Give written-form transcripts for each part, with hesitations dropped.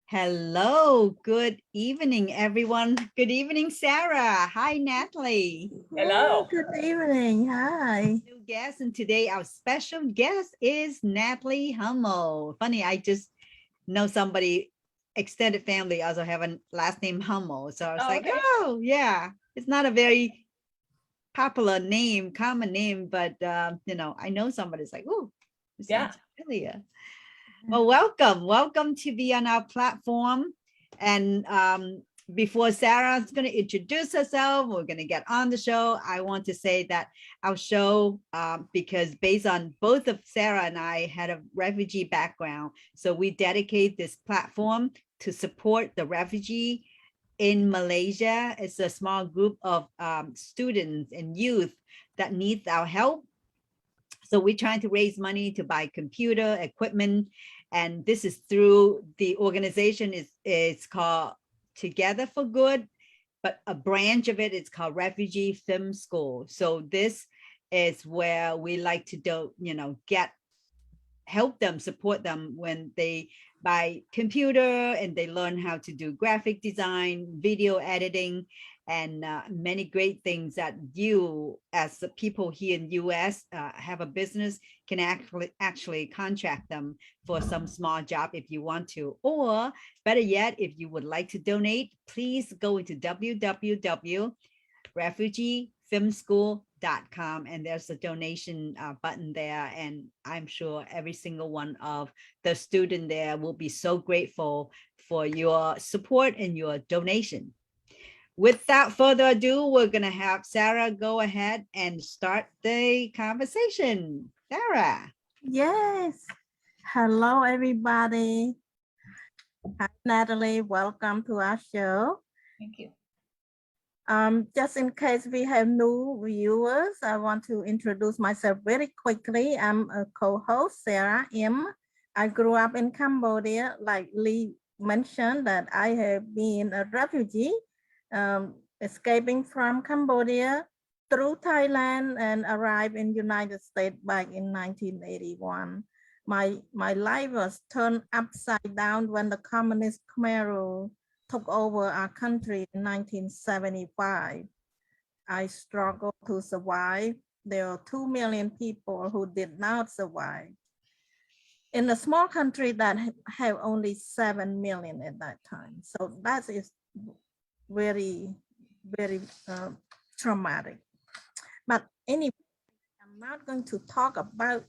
Hello, good evening, everyone. Good evening, Sarah. Hi, Natalie. Hello. Good evening. Hi. New guest, and today our special guest is Natalie Hummel. Funny, I just know somebody, extended family, also have a last name Hummel. So I was Oh, like, okay. oh, yeah, it's not a very popular name, common name, but I know somebody's like, oh, it Yeah. sounds familiar. Well, welcome to be on our platform. And before Sarah's going to introduce herself, we're going to get on the show. I want to say that our show, because based on both of Sarah and I had a refugee background, so we dedicate this platform to support the refugee in Malaysia. It's a small group of students and youth that needs our help. So we're trying to raise money to buy computer equipment. And this is through the organization is called Together for Good, but a branch of it is called Refugee Film School. So this is where we like to help them, support them when they buy computer and they learn how to do graphic design, video editing, and many great things that you as the people here in US have a business can actually contract them for some small job if you want to, or better yet, if you would like to donate, please go into www.refugeefilmschool.com, and there's a donation button there, and I'm sure every single one of the student there will be so grateful for your support and your donation. Without further ado, we're going to have Sarah go ahead and start the conversation. Sarah. Yes. Hello, everybody. Hi, Natalie. Welcome to our show. Thank you. Just in case we have new viewers, I want to introduce myself very quickly. I'm a co-host, Sarah M. I grew up in Cambodia. Like Lee mentioned, that I have been a refugee, escaping from Cambodia through Thailand and arrived in United States back in 1981. My life was turned upside down when the communist Khmer rule took over our country in 1975. I struggled to survive. There are 2 million people who did not survive. In a small country that have only 7 million at that time. So that is very, very traumatic. But anyway, I'm not going to talk about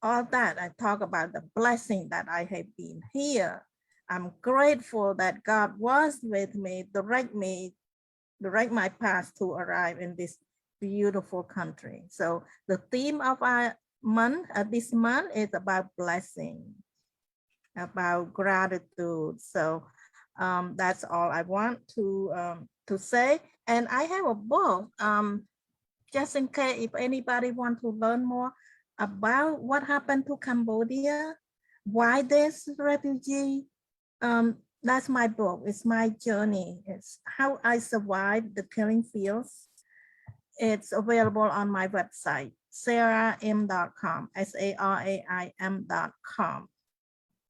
all that. I talk about the blessing that I have been here. I'm grateful that God was with me, direct my path to arrive in this beautiful country. So the theme of our month, this month, is about blessing, about gratitude. So that's all I want to say. And I have a book, just in case if anybody want to learn more about what happened to Cambodia, why this refugee. That's my book. It's my journey. It's how I survived the killing fields. It's available on my website, saraim.com, SARAIM.com.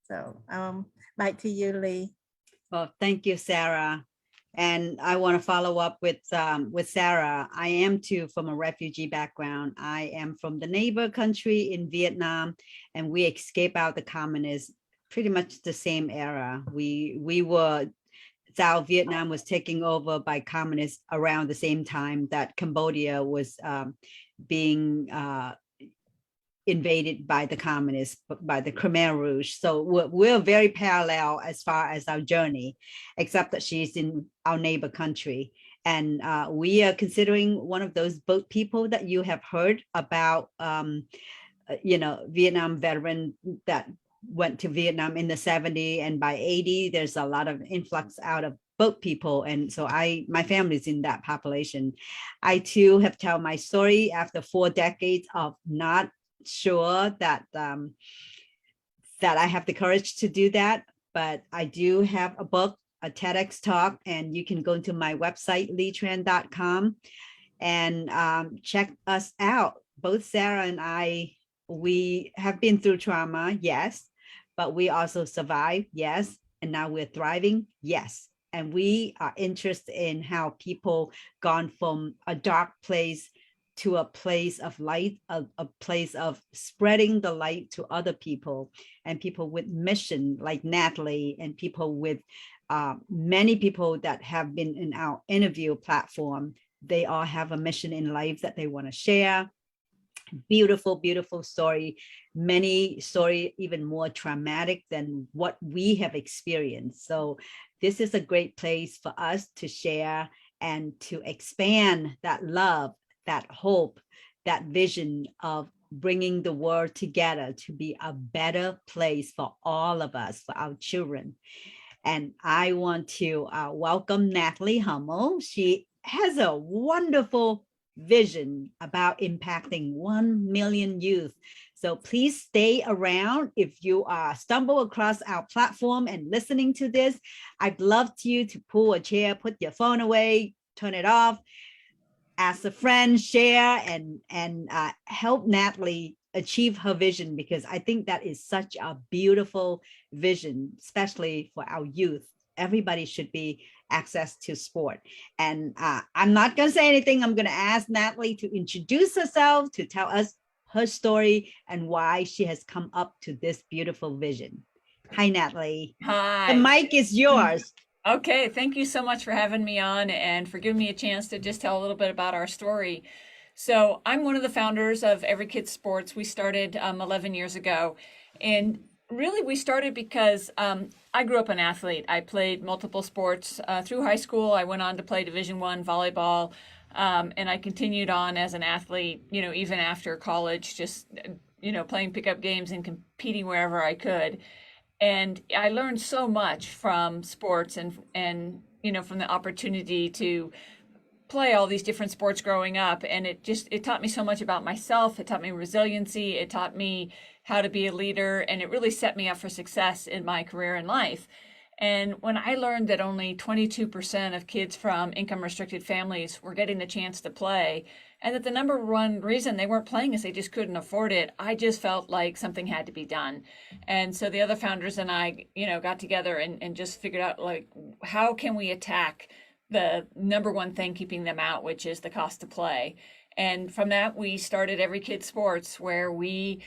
So back to you, Lee. Well, thank you, Sarah. And I want to follow up with Sarah. I am too from a refugee background. I am from the neighbor country in Vietnam, and we escaped out the communists pretty much the same era. South Vietnam was taken over by communists around the same time that Cambodia was being invaded by the communists, by the Khmer Rouge. So we're very parallel as far as our journey, except that she's in our neighbor country. And we are considering one of those boat people that you have heard about, Vietnam veteran that went to Vietnam in the 70s, and by 80, there's a lot of influx out of boat people. And so my family's in that population. I too have told my story after 4 decades of not sure that I have the courage to do that, but I do have a book, a TEDx talk, and you can go to my website, leetran.com, and check us out. Both Sarah and I, we have been through trauma, yes, but we also survived, yes, and now we're thriving? Yes. And we are interested in how people gone from a dark place to a place of light, a place of spreading the light to other people, and people with mission like Natalie, and people with many people that have been in our interview platform. They all have a mission in life that they want to share. Beautiful, beautiful story. Many story even more traumatic than what we have experienced. So this is a great place for us to share and to expand that love, that hope, that vision of bringing the world together to be a better place for all of us, for our children. And I want to welcome Natalie Hummel. She has a wonderful vision about impacting 1 million youth. So please stay around. If you stumble across our platform and listening to this, I'd love you to pull a chair, put your phone away, turn it off, ask a friend, share, and help Natalie achieve her vision, because I think that is such a beautiful vision, especially for our youth. Everybody should be access to sport. And I'm not going to say anything. I'm going to ask Natalie to introduce herself, to tell us her story and why she has come up to this beautiful vision. Hi, Natalie. Hi. The mic is yours. Okay, thank you so much for having me on and for giving me a chance to just tell a little bit about our story. So I'm one of the founders of Every Kid Sports. We started 11 years ago, and really we started because I grew up an athlete. I played multiple sports through high school. I went on to play Division I volleyball, and I continued on as an athlete, even after college, just, playing pickup games and competing wherever I could. And I learned so much from sports and from the opportunity to play all these different sports growing up. And it taught me so much about myself. It taught me resiliency. It taught me how to be a leader. And it really set me up for success in my career and life. And when I learned that only 22% of kids from income restricted families were getting the chance to play, and that the number one reason they weren't playing is they just couldn't afford it, I just felt like something had to be done. And so the other founders and I, got together and just figured out, like, how can we attack the number one thing keeping them out, which is the cost to play. And from that, we started Every Kid Sports, where we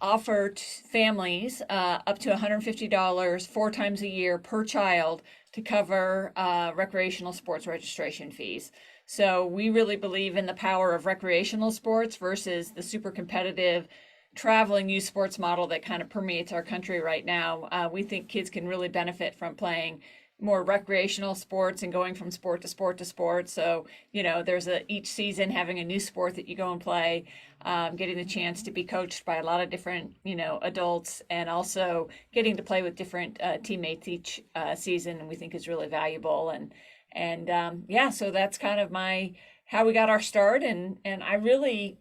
offered families up to $150 4 times a year per child to cover recreational sports registration fees. So we really believe in the power of recreational sports versus the super competitive traveling youth sports model that kind of permeates our country right now. We think kids can really benefit from playing more recreational sports and going from sport to sport to sport. So, there's each season having a new sport that you go and play, getting the chance to be coached by a lot of different, adults, and also getting to play with different teammates each season, we think is really valuable. So that's kind of how we got our start. And I really,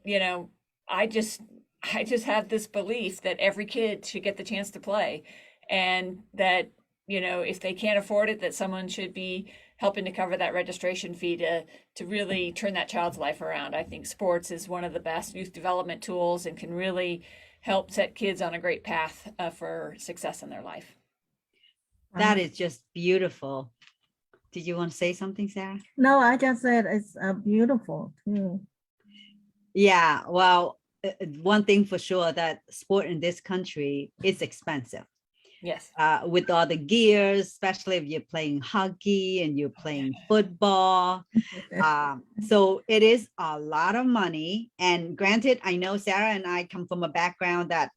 I just have this belief that every kid should get the chance to play, and that, if they can't afford it, that someone should be helping to cover that registration fee to really turn that child's life around. I think sports is one of the best youth development tools and can really help set kids on a great path for success in their life. That is just beautiful. Did you want to say something, Sarah? No, I just said it's beautiful too. Yeah, well, one thing for sure, that sport in this country is expensive. Yes. With all the gears, especially if you're playing hockey and you're playing football. So it is a lot of money. And granted, I know Sarah and I come from a background that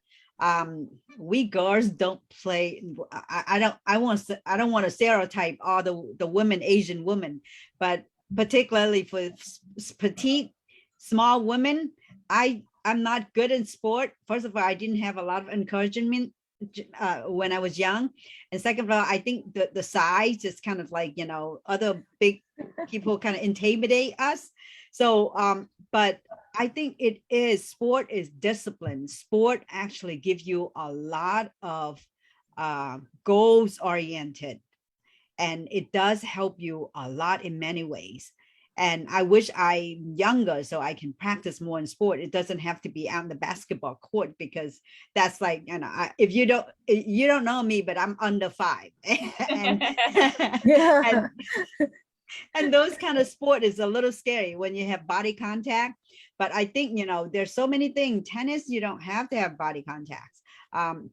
we girls don't play. I don't want to stereotype all the women, Asian women, but particularly for petite, small women, I'm not good in sport. First of all, I didn't have a lot of encouragement when I was young, and second of all, I think the size is kind of like, other big people kind of intimidate us. So but I think sport is discipline. Sport actually gives you a lot of goals oriented, and it does help you a lot in many ways. And I wish I'm younger so I can practice more in sport. It doesn't have to be on the basketball court, because that's like, if you don't know me, but I'm under 5. and Yeah. and and those kind of sport is a little scary when you have body contact. But I think, there's so many things. Tennis, you don't have to have body contacts.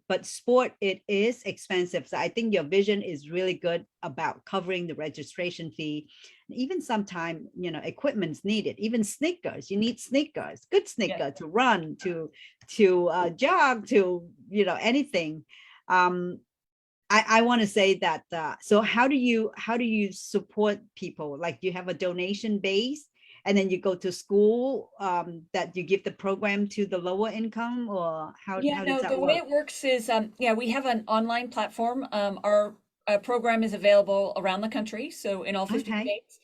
But sport, it is expensive. So I think your vision is really good about covering the registration fee. Even sometimes, equipment's needed. Even sneakers, you need sneakers, good sneaker to run, to jog, to anything. I want to say that. So how do you support people? Like, do you have a donation base, and then you go to school, that you give the program to the lower income, or how Yeah, does no, that the way work? it works is, we have an online platform. Our program is available around the country, so in all 50 Okay. states.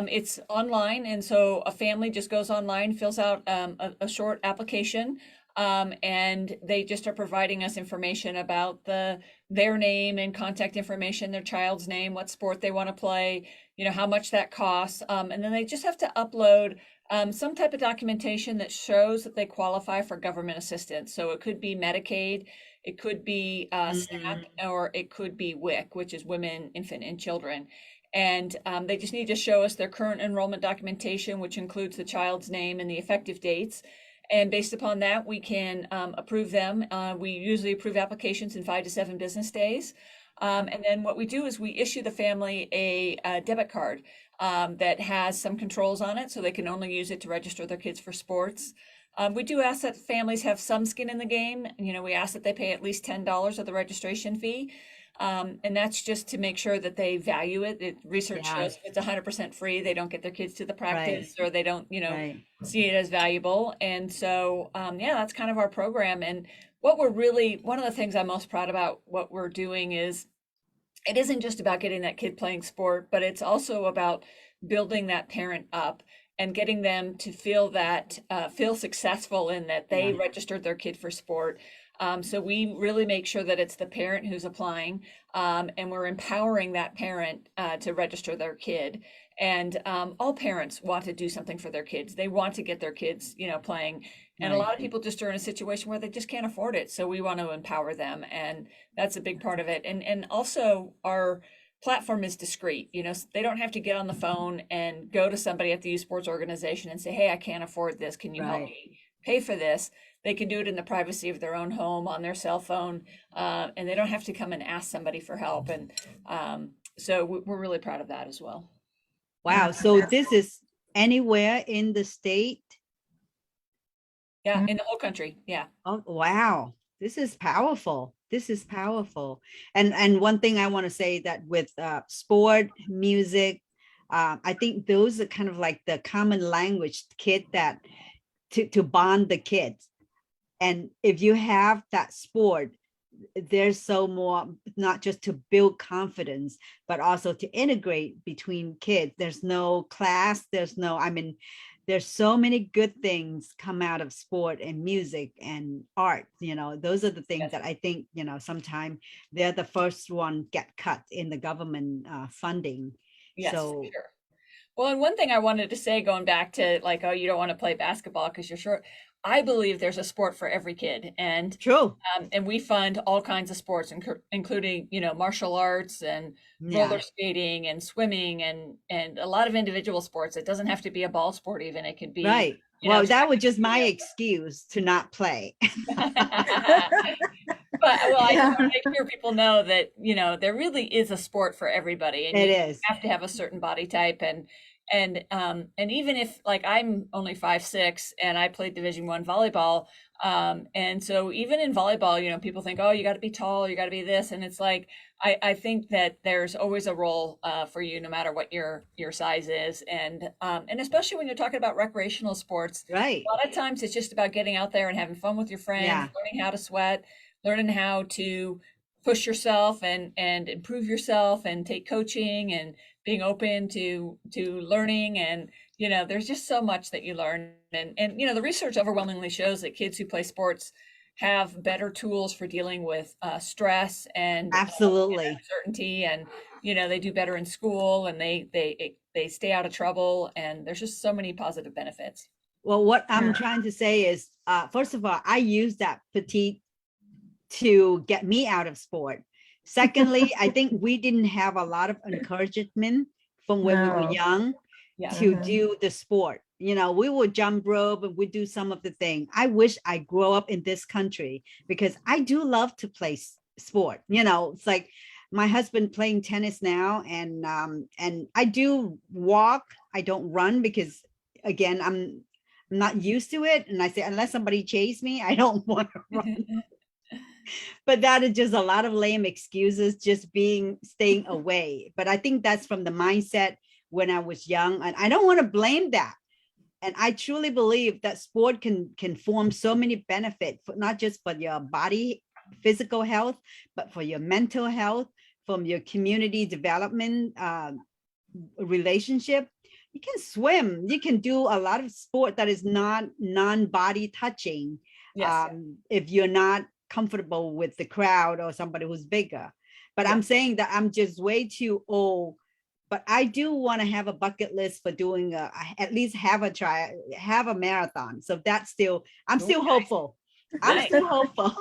It's online, and so a family just goes online, fills out a short application, and they just are providing us information about their name and contact information, their child's name, what sport they want to play, how much that costs, and then they just have to upload some type of documentation that shows that they qualify for government assistance. So it could be Medicaid, it could be SNAP, or it could be WIC, which is Women, Infant, and Children. And they just need to show us their current enrollment documentation, which includes the child's name and the effective dates. And based upon that, we can approve them. We usually approve applications in 5 to 7 business days. And then what we do is we issue the family a debit card that has some controls on it, so they can only use it to register their kids for sports. We do ask that families have some skin in the game. We ask that they pay at least $10 of the registration fee. And that's just to make sure that they value it. Research shows if it's 100% free, they don't get their kids to the practice, or they don't, Right. see it as valuable. And so, that's kind of our program. And one of the things I'm most proud about what we're doing is, it isn't just about getting that kid playing sport, but it's also about building that parent up and getting them to feel successful in that they registered their kid for sport. So we really make sure that it's the parent who's applying, and we're empowering that parent to register their kid. And all parents want to do something for their kids. They want to get their kids, playing. And a lot of people just are in a situation where they just can't afford it. So we want to empower them, and that's a big part of it. And also our platform is discreet. They don't have to get on the phone and go to somebody at the youth sports organization and say, "Hey, I can't afford this. Can you help me pay for this?" They can do it in the privacy of their own home on their cell phone, and they don't have to come and ask somebody for help. And so we're really proud of that as well. Wow. So this is anywhere in the state? Yeah, in the whole country. Yeah. Oh, wow. This is powerful. This is powerful. And one thing I want to say, that with sport, music, I think those are kind of like the common language kid that to bond the kids. And if you have that sport, there's so more, not just to build confidence, but also to integrate between kids. There's no class, there's so many good things come out of sport and music and art. Those are the things that I think, sometimes they're the first one get cut in the government funding. Yes, So for sure. Well, and one thing I wanted to say, going back to like, oh, you don't want to play basketball because you're short. I believe there's a sport for every kid, and true. And we fund all kinds of sports, including martial arts and roller skating and swimming and a lot of individual sports. It doesn't have to be a ball sport, even. It could be Right. Well, that was just my excuse to not play. But I just want to make sure people know that there really is a sport for everybody, and It you is. have to have a certain body type, and even if, like, I'm only 5'6" and I played Division I volleyball, and so even in volleyball, people think, oh, you got to be tall, you got to be this, and it's like I think that there's always a role for you, no matter what your size is, and especially when you're talking about recreational sports, Right. a lot of times it's just about getting out there and having fun with your friends, learning how to sweat, learning how to push yourself and improve yourself, and take coaching, and being open to learning. And there's just so much that you learn, and the research overwhelmingly shows that kids who play sports have better tools for dealing with stress and absolutely uncertainty, and they do better in school, and they they stay out of trouble, and there's just so many positive benefits. Well, what I'm trying to say is, first of all, I use that petite to get me out of sport. Secondly, I think we didn't have a lot of encouragement from when we were No. young Yeah. to do the sport. You know, we would jump rope and we do some of the thing. I wish I grew up in this country because I do love to play sport. You know, it's like my husband playing tennis now, and I do walk. I don't run because again, I'm not used to it. And I say, unless somebody chase me, I don't want to run. But that is just a lot of lame excuses, just staying away. But I think that's from the mindset when I was young, and I don't want to blame that. And I truly believe that sport can form so many benefits, not just for your body, physical health, but for your mental health, from your community development, relationship. You can swim, you can do a lot of sport that is not non-body touching. Yes. If you're not comfortable with the crowd or somebody who's bigger. But I'm saying that I'm just way too old. But I do want to have a bucket list for doing at least have a marathon. So that's still, I'm still hopeful. I'm Nice. still hopeful.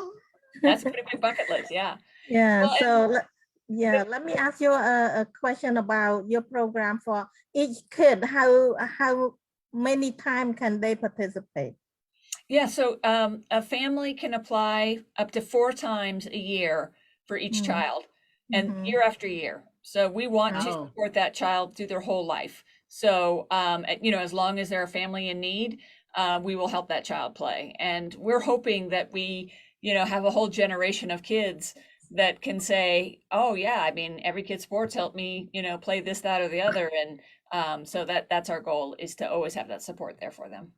That's a pretty big bucket list. Yeah. Yeah. Well, So let me ask you a question about your program for each kid. How many times can they participate? Yeah, so a family can apply up to 4 times a year for each child, and year after year. So we want to support that child through their whole life. So, you know, as long as they're a family in need, we will help that child play. And we're hoping that we, you know, have a whole generation of kids that can say, oh yeah, I mean, every kid sports helped me, you know, play this, that, or the other. And so that's our goal, is to always have that support there for them.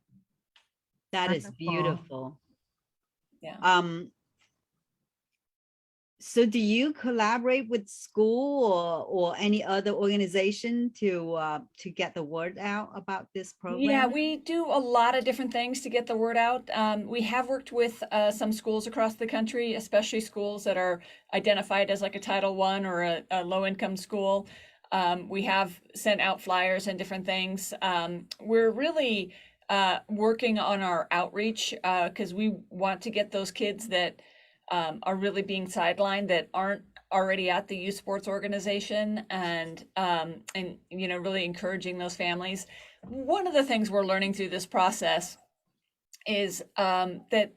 That is beautiful. Yeah. So do you collaborate with school or any other organization to get the word out about this program? Yeah, we do a lot of different things to get the word out. We have worked with some schools across the country, especially schools that are identified as like a Title I or a low-income school. We have sent out flyers and different things. We're really working on our outreach because we want to get those kids that are really being sidelined, that aren't already at the youth sports organization, and you know, really encouraging those families. One of the things we're learning through this process is that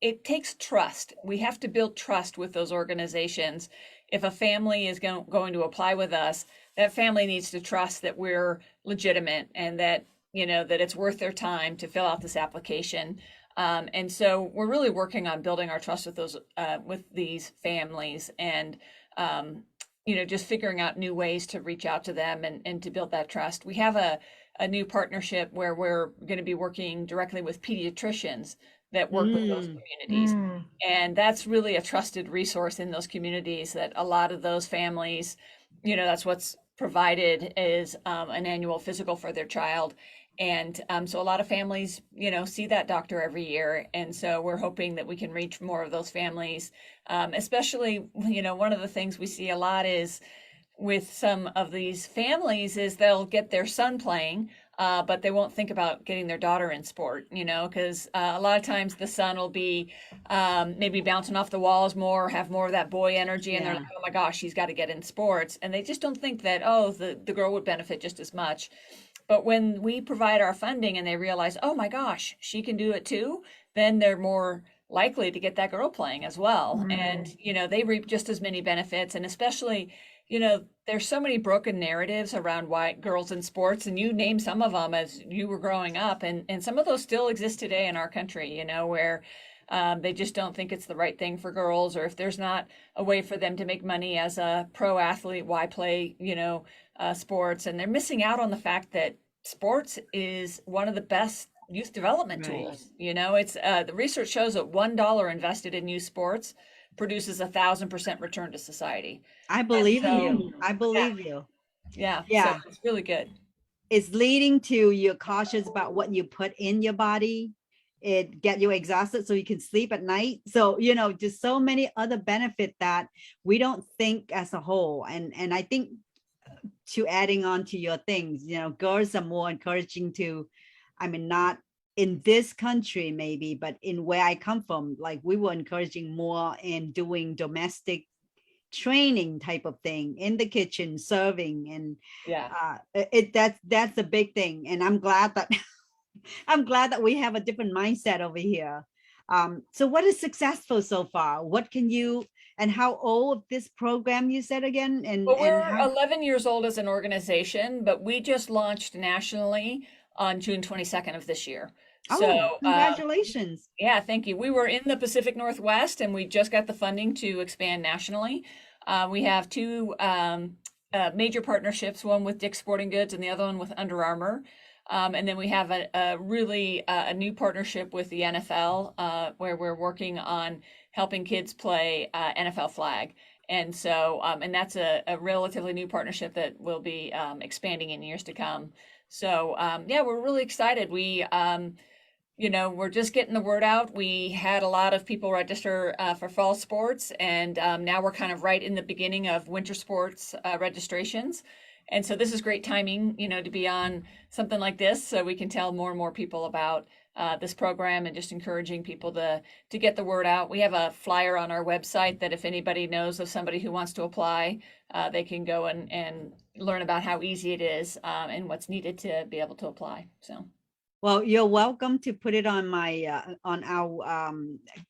it takes trust. We have to build trust with those organizations. If a family is going to apply with us, that family needs to trust that we're legitimate and that, you know, that it's worth their time to fill out this application. And so we're really working on building our trust with these families, and you know, just figuring out new ways to reach out to them and to build that trust. We have a new partnership where we're going to be working directly with pediatricians that work with those communities. And that's really a trusted resource in those communities, that a lot of those families, you know, that's what's provided is an annual physical for their child. And so a lot of families, you know, see that doctor every year. And so we're hoping that we can reach more of those families, especially, you know, one of the things we see a lot is with some of these families is they'll get their son playing, but they won't think about getting their daughter in sport, you know, because a lot of times the son will be maybe bouncing off the walls more, have more of that boy energy, and they're like, oh my gosh, she's got to get in sports. And they just don't think that, oh, the girl would benefit just as much. But when we provide our funding and they realize, oh my gosh, she can do it too, then they're more likely to get that girl playing as well. And, you know, they reap just as many benefits. And especially, you know, there's so many broken narratives around why girls in sports, and you name some of them as you were growing up. And some of those still exist today in our country, you know, where they just don't think it's the right thing for girls, or if there's not a way for them to make money as a pro athlete, why play, you know, sports. And they're missing out on the fact that sports is one of the best youth development tools. You know, it's the research shows that $1 invested in youth sports produces 1,000% return to society. I believe you. I believe you. Yeah. Yeah. So it's really good. It's leading to you're cautious about what you put in your body. It get you exhausted so you can sleep at night. So, you know, just so many other benefits that we don't think as a whole. And I think to adding on to your things, girls are more encouraging to, I mean, not in this country maybe, but in where I come from, like we were encouraging more in doing domestic training type of thing in the kitchen, serving, and Yeah. that's a big thing. And I'm glad that I'm glad that we have a different mindset over here. So what is successful so far? What can you, and how old this program you said again? Well, And we're how, 11 years old as an organization, but we just launched nationally on June 22nd of this year. oh, So, congratulations. yeah, thank you. We were in the Pacific Northwest and we just got the funding to expand nationally. We have two major partnerships, one with Dick's Sporting Goods and the other one with Under Armour. And then we have a really a new partnership with the NFL where we're working on helping kids play NFL flag. And so, and that's a relatively new partnership that will be expanding in years to come. So, yeah, we're really excited. We're just getting the word out. We had a lot of people register for fall sports, and now we're kind of right in the beginning of winter sports registrations. And so this is great timing, to be on something like this so we can tell more and more people about this program and just encouraging people to get the word out. We have a flyer on our website that if anybody knows of somebody who wants to apply, they can go and learn about how easy it is and what's needed to be able to apply. So. Well, you're welcome to put it on my on our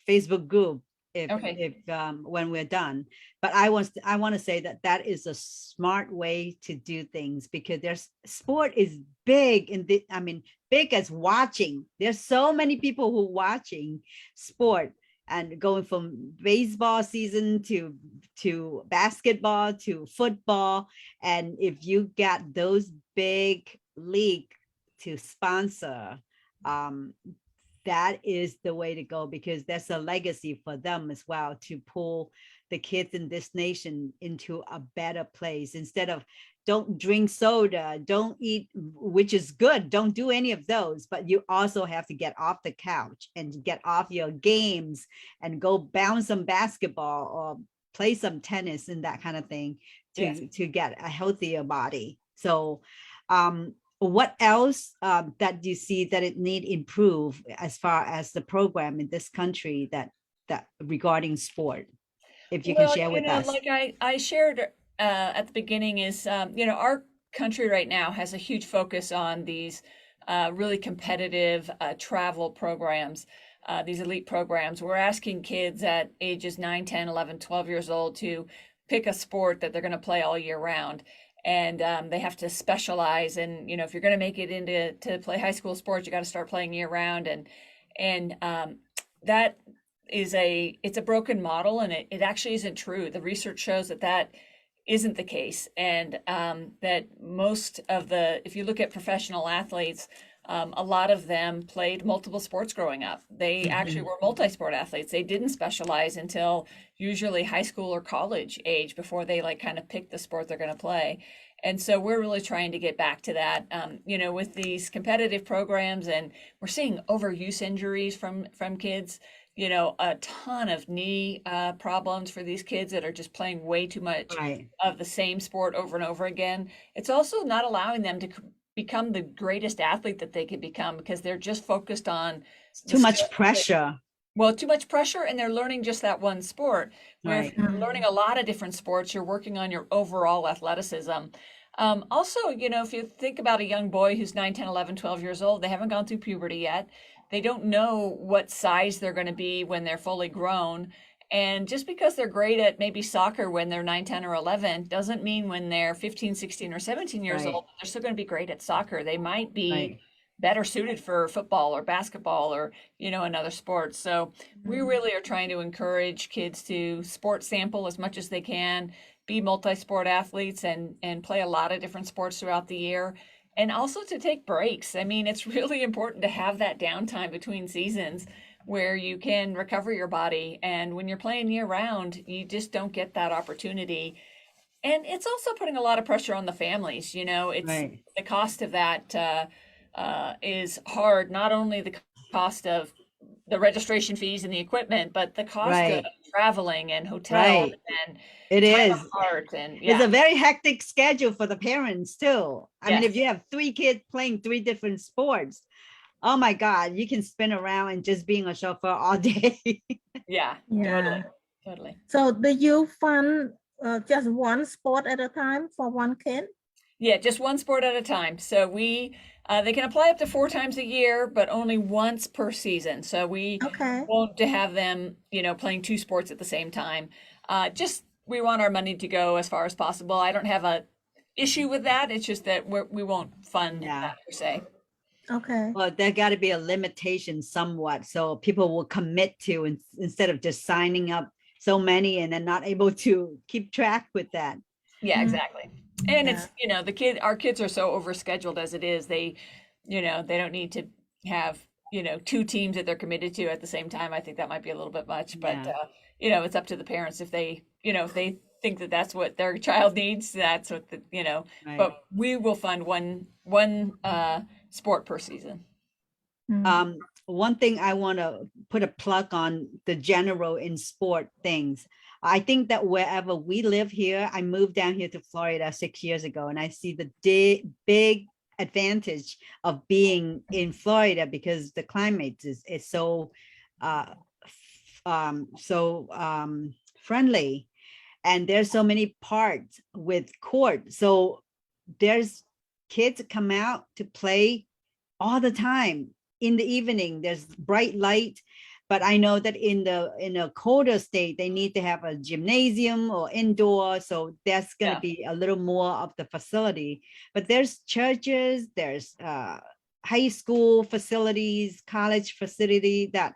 Facebook group if Okay. when we're done. But I want to say that is a smart way to do things, because there's sport is big in the, I mean, big as watching. There's so many people who watching sport, and going from baseball season to basketball to football. And if you got those big league to sponsor, that is the way to go, because that's a legacy for them as well, to pull the kids in this nation into a better place. Instead of don't drink soda, don't eat, which is good, don't do any of those, but you also have to get off the couch and get off your games and go bounce some basketball or play some tennis and that kind of thing to get a healthier body. So what else that you see that it need improve as far as the program in this country that regarding sport, if you can share with us? Like I shared at the beginning is, our country right now has a huge focus on these really competitive travel programs, these elite programs. We're asking kids at ages 9, 10, 11, 12 years old to pick a sport that they're going to play all year round. And they have to specialize. And, if you're going to make it into to play high school sports, you got to start playing year round. And that is it's a broken model, and it actually isn't true. The research shows that isn't the case. And that most of if you look at professional athletes, a lot of them played multiple sports growing up. They actually were multi-sport athletes. They didn't specialize until usually high school or college age before they kind of pick the sport they're going to play. And so we're really trying to get back to that, with these competitive programs, and we're seeing overuse injuries from kids, a ton of knee problems for these kids that are just playing way too much of the same sport over and over again. It's also not allowing them to become the greatest athlete that they could become, because they're just focused on too much pressure. Well, too much pressure, and they're learning just that one sport. Where if you're learning a lot of different sports, you're working on your overall athleticism. Also, if you think about a young boy who's 9, 10, 11, 12 years old, they haven't gone through puberty yet. They don't know what size they're going to be when they're fully grown. And just because they're great at maybe soccer when they're 9, 10, or 11 doesn't mean when they're 15, 16, or 17 years old, they're still going to be great at soccer. They might be better suited for football or basketball or, another sport. So we really are trying to encourage kids to sport sample as much as they can, be multi-sport athletes, and play a lot of different sports throughout the year. And also to take breaks. I mean, it's really important to have that downtime between seasons where you can recover your body. And when you're playing year round, you just don't get that opportunity. And it's also putting a lot of pressure on the families. It's the cost of that is hard. Not only the cost of the registration fees and the equipment, but the cost of Right. traveling and hotel Right. and It time is. apart and It's a yeah, very hectic schedule for the parents too. I mean, yes, if you have 3 kids playing 3 different sports, oh my God, you can spin around and just being a chauffeur all day. yeah, totally, Yeah. totally. So do you fund just one sport at a time for one kid? Yeah, just one sport at a time. So they can apply up to 4 times a year, but only once per season. So we Okay. won't to have them, playing 2 sports at the same time. Just we want our money to go as far as possible. I don't have a issue with that. It's just that we won't fund Yeah. that per se. Okay. Well, there got to be a limitation somewhat, so people will commit to instead of just signing up so many and then not able to keep track with that. Yeah, Mm, exactly. And yeah. it's, our kids are so overscheduled as it is. They don't need to have, 2 teams that they're committed to at the same time. I think that might be a little bit much, but Yeah. it's up to the parents if they think that that's what their child needs, that's what Right. but we will fund one sport per season. Mm, One thing I want to put a plug on the general in sport things. I think that wherever we live here, I moved down here to Florida 6 years ago, and I see the big advantage of being in Florida because the climate is so uh, friendly, and there's so many parks with court. So there's kids come out to play all the time in the evening. There's bright light, but I know that in a colder state they need to have a gymnasium or indoor, so that's going to Yeah. be a little more of the facility. But there's churches, there's high school facilities, college facility that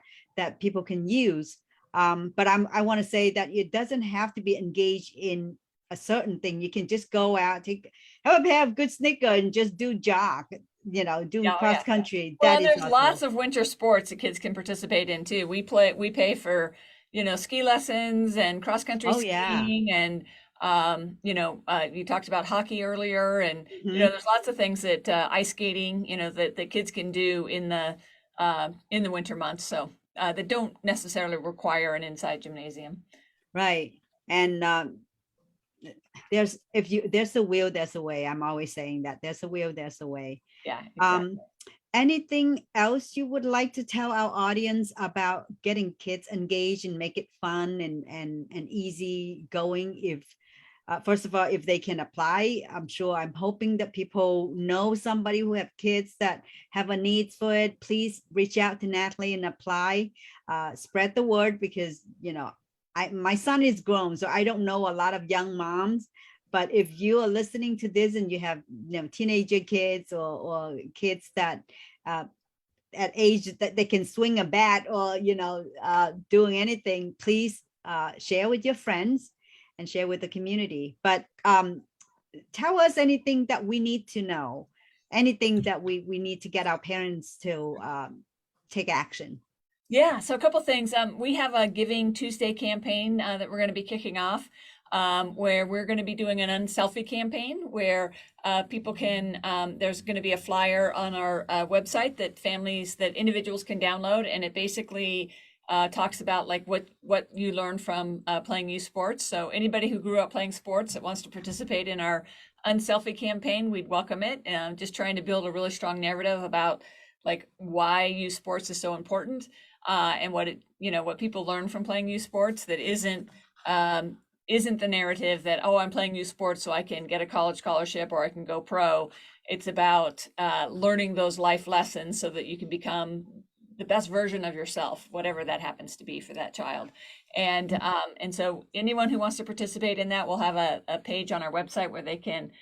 people can use. But I want to say that it doesn't have to be engaged in a certain thing. You can just go out, have a pair of good sneaker and just do jog, do Yeah, oh, cross yeah. country. Well, That and is there's lots also of winter sports that kids can participate in too. We pay for, ski lessons and cross country oh yeah. skiing and you talked about hockey earlier and Mhm. there's lots of things that ice skating, that kids can do in the winter months. So that don't necessarily require an inside gymnasium. Right. And there's a will, there's a way. I'm always saying that there's a will, there's a way. Yeah, exactly. Um, Anything else you would like to tell our audience about getting kids engaged and make it fun and easy going? If first of all, if they can apply, I'm hoping that people know somebody who have kids that have a need for it. Please reach out to Natalie and apply. Spread the word because my son is grown, so I don't know a lot of young moms. But if you are listening to this and you have teenager kids or kids that at age that they can swing a bat or doing anything, please share with your friends and share with the community. But tell us anything that we need to know, anything that we need to get our parents to take action. Yeah, so a couple things. We have a Giving Tuesday campaign that we're going to be kicking off, where we're going to be doing an unselfie campaign where people can. There's going to be a flyer on our website that individuals can download, and it basically talks about like what you learn from playing youth sports. So anybody who grew up playing sports that wants to participate in our unselfie campaign, we'd welcome it. Just trying to build a really strong narrative about like why youth sports is so important. And what people learn from playing youth sports that isn't the narrative that, oh, I'm playing youth sports so I can get a college scholarship or I can go pro. It's about learning those life lessons so that you can become the best version of yourself, whatever that happens to be for that child. And so anyone who wants to participate in that, we'll have a page on our website where they can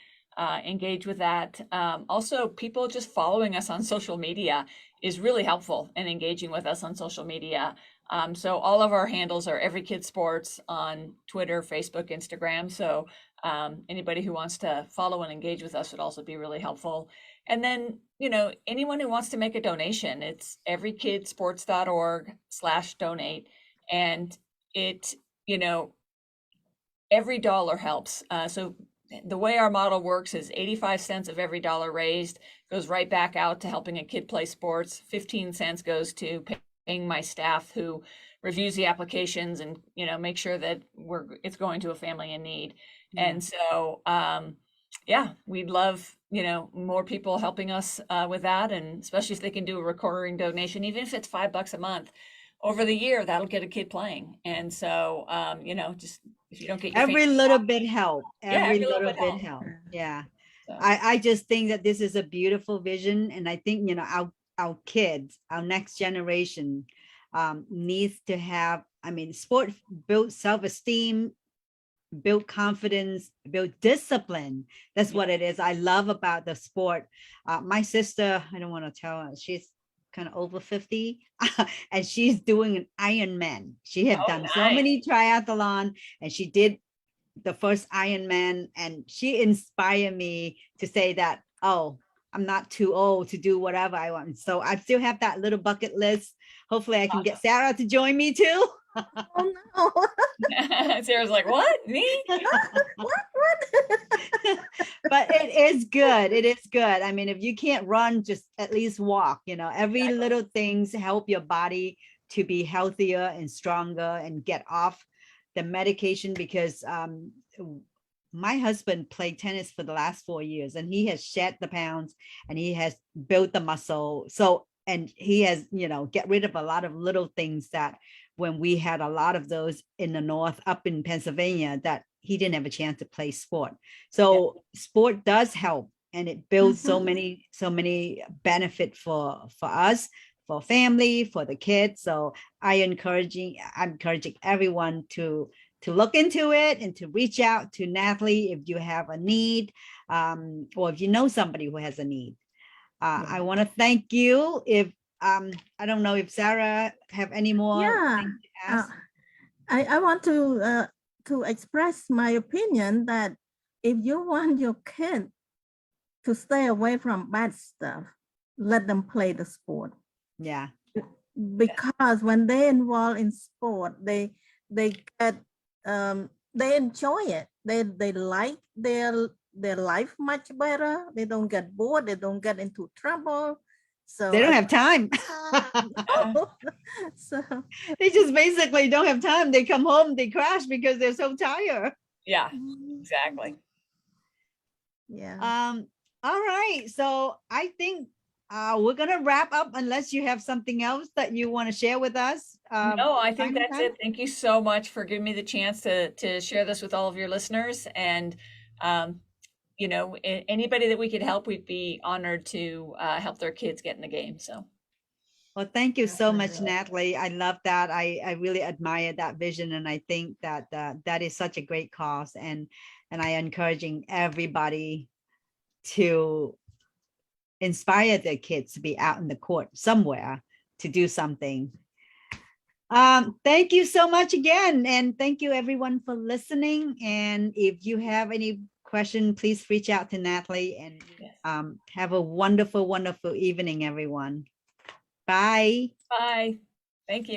engage with that. Also, people just following us on social media is really helpful in engaging with us on social media. So all of our handles are Every Kid Sports on Twitter, Facebook, Instagram. So anybody who wants to follow and engage with us would also be really helpful. And then, anyone who wants to make a donation, it's everykidsports.org/donate. And it, every dollar helps. So the way our model works is 85 cents of every dollar raised goes right back out to helping a kid play sports. 15 cents goes to my staff who reviews the applications and, make sure that it's going to a family in need. And so, yeah, we'd love, more people helping us with that. And especially if they can do a recurring donation, even if it's $5 a month over the year, that'll get a kid playing. And so, just if you don't get your Every little bit help. Every little bit help. help. Yeah. So, I just think that this is a beautiful vision. And I think, our kids, our next generation needs to have, sport build self-esteem, build confidence, build discipline. That's what it is. I love about the sport. My sister, I don't want to tell her, she's kind of over 50 and she's doing an Ironman. She had done so many triathlon and she did the first Ironman, and she inspired me to say that, oh, I'm not too old to do whatever I want. So I still have that little bucket list. Hopefully I can get Sarah to join me too. Oh no. Sarah's like, what? Me? But it is good. It is good. If you can't run, just at least walk, every little things help your body to be healthier and stronger and get off the medication, because my husband played tennis for the last 4 years and he has shed the pounds and he has built the muscle. So, and he has, get rid of a lot of little things that when we had a lot of those in the north up in Pennsylvania, that he didn't have a chance to play sport. So sport does help, and it builds so many benefit for us, for family, for the kids. So I'm encouraging everyone to look into it and to reach out to Natalie if you have a need, or if you know somebody who has a need. I want to thank you. If I don't know if Sarah have any more things to ask. I want to express my opinion that if you want your kid to stay away from bad stuff, let them play the sport. Yeah. Because when they involve in sport, they get they enjoy it. They like their life much better. They don't get bored. They don't get into trouble. So they don't have time. So they just basically don't have time. They come home, they crash because they're so tired. Yeah, exactly. Yeah. All right. So I think we're gonna wrap up unless you have something else that you want to share with us. No, I think that's it. Thank you so much for giving me the chance to share this with all of your listeners. And anybody that we could help, we'd be honored to help their kids get in the game. So. Well, thank you so much, Natalie. I love that. I really admire that vision. And I think that that is such a great cause. And I encouraging everybody to inspire their kids to be out in the court somewhere to do something. Thank you so much again. And thank you everyone for listening. And if you have any question, please reach out to Natalie, and have a wonderful, wonderful evening, everyone. Bye. Bye. Thank you.